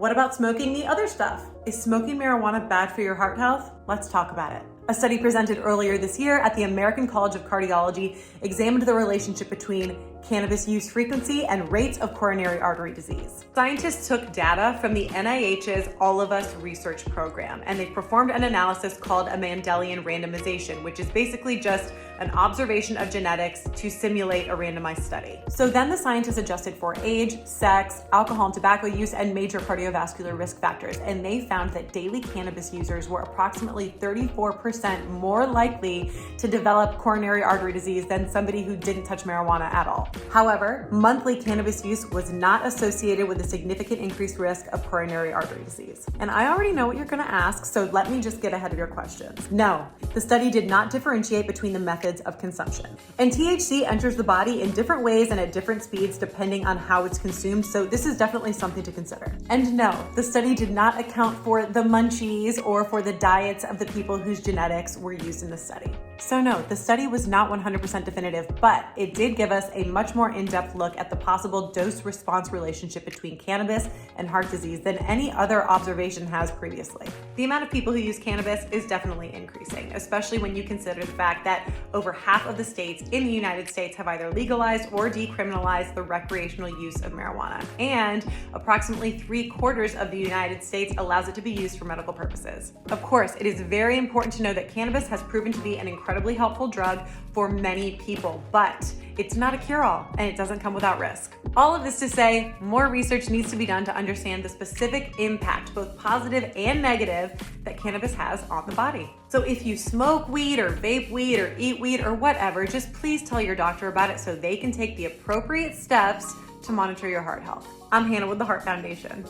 what about smoking the other stuff? Is smoking marijuana bad for your heart health? Let's talk about it. A study presented earlier this year at the American College of Cardiology examined the relationship between cannabis use frequency and rates of coronary artery disease. Scientists took data from the NIH's All of Us research program, and they performed an analysis called a Mendelian randomization, which is basically just an observation of genetics to simulate a randomized study. So then the scientists adjusted for age, sex, alcohol and tobacco use, and major cardiovascular risk factors, and they found that daily cannabis users were approximately 34% more likely to develop coronary artery disease than somebody who didn't touch marijuana at all. However, monthly cannabis use was not associated with a significant increased risk of coronary artery disease. And I already know what you're gonna ask, so let me just get ahead of your questions. No, the study did not differentiate between the methods of consumption. And THC enters the body in different ways and at different speeds depending on how it's consumed, so this is definitely something to consider. And no, the study did not account for the munchies or for the diets of the people whose genetics were used in the study. So no, the study was not 100% definitive, but it did give us a much more in-depth look at the possible dose-response relationship between cannabis and heart disease than any other observation has previously. The amount of people who use cannabis is definitely increasing, especially when you consider the fact that over half of the states in the United States have either legalized or decriminalized the recreational use of marijuana. And approximately 3/4 of the United States allows it to be used for medical purposes. Of course, it is very important to know that cannabis has proven to be an incredibly helpful drug for many people, but it's not a cure-all and it doesn't come without risk. All of this to say, more research needs to be done to understand the specific impact, both positive and negative, that cannabis has on the body. So if you smoke weed or vape weed or eat weed or whatever, just please tell your doctor about it so they can take the appropriate steps to monitor your heart health. I'm Hannah with the Heart Foundation.